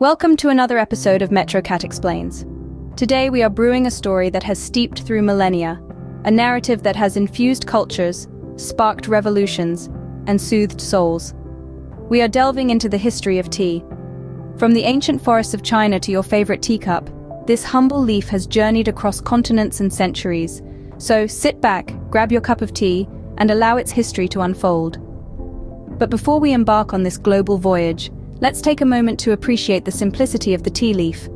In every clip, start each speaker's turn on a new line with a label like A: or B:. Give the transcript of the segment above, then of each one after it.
A: Welcome to another episode of Metro Cat Explains. Today we are brewing a story that has steeped through millennia, a narrative that has infused cultures, sparked revolutions, and soothed souls. We are delving into the history of tea. From the ancient forests of China to your favorite teacup, this humble leaf has journeyed across continents and centuries. So sit back, grab your cup of tea, and allow its history to unfold. But before we embark on this global voyage, let's take a moment to appreciate the simplicity of the tea leaf,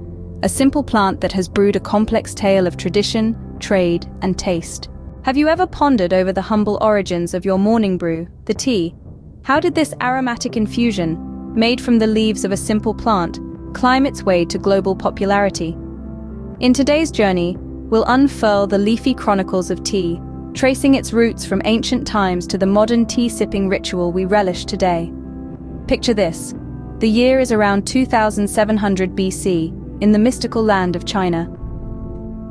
A: a simple plant that has brewed a complex tale of tradition, trade, and taste. Have you ever pondered over the humble origins of your morning brew, the tea? How did this aromatic infusion, made from the leaves of a simple plant, climb its way to global popularity? In today's journey, we'll unfurl the leafy chronicles of tea, tracing its roots from ancient times to the modern tea-sipping ritual we relish today. Picture this. The year is around 2700 BC, in the mystical land of China.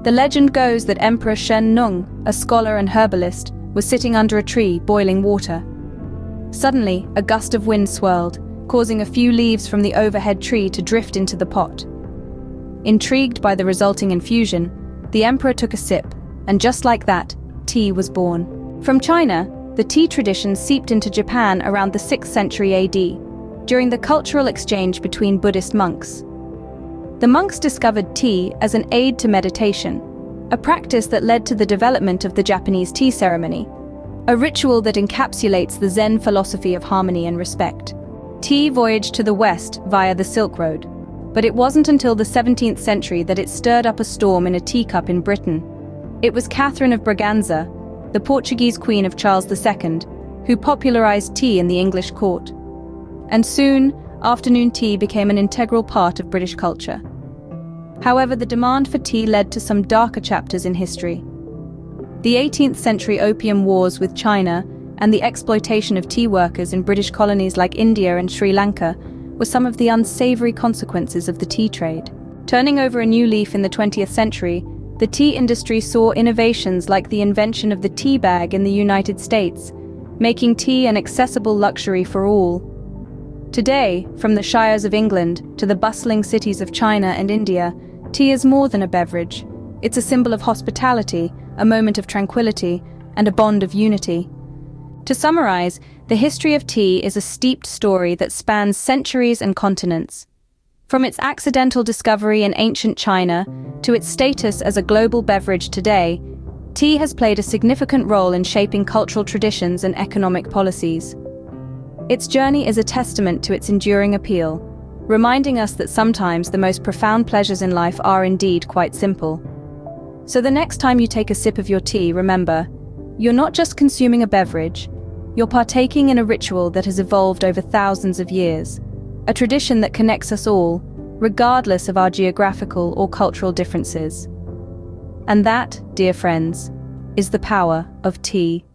A: The legend goes that Emperor Shen Nung, a scholar and herbalist, was sitting under a tree boiling water. Suddenly, a gust of wind swirled, causing a few leaves from the overhead tree to drift into the pot. Intrigued by the resulting infusion, the emperor took a sip, and just like that, tea was born. From China, the tea tradition seeped into Japan around the 6th century AD, during the cultural exchange between Buddhist monks. The monks discovered tea as an aid to meditation, a practice that led to the development of the Japanese tea ceremony, a ritual that encapsulates the Zen philosophy of harmony and respect. Tea voyaged to the west via the Silk Road, but it wasn't until the 17th century that it stirred up a storm in a teacup in Britain. It was Catherine of Braganza, the Portuguese queen of Charles II, who popularized tea in the English court. And soon, afternoon tea became an integral part of British culture. However, the demand for tea led to some darker chapters in history. The 18th century opium wars with China and the exploitation of tea workers in British colonies like India and Sri Lanka were some of the unsavory consequences of the tea trade. Turning over a new leaf in the 20th century, the tea industry saw innovations like the invention of the tea bag in the United States, making tea an accessible luxury for all. Today, from the shires of England to the bustling cities of China and India, tea is more than a beverage. It's a symbol of hospitality, a moment of tranquility, and a bond of unity. To summarize, the history of tea is a steeped story that spans centuries and continents. From its accidental discovery in ancient China to its status as a global beverage today, tea has played a significant role in shaping cultural traditions and economic policies. Its journey is a testament to its enduring appeal, reminding us that sometimes the most profound pleasures in life are indeed quite simple. So the next time you take a sip of your tea, remember, you're not just consuming a beverage, you're partaking in a ritual that has evolved over thousands of years, a tradition that connects us all, regardless of our geographical or cultural differences. And that, dear friends, is the power of tea.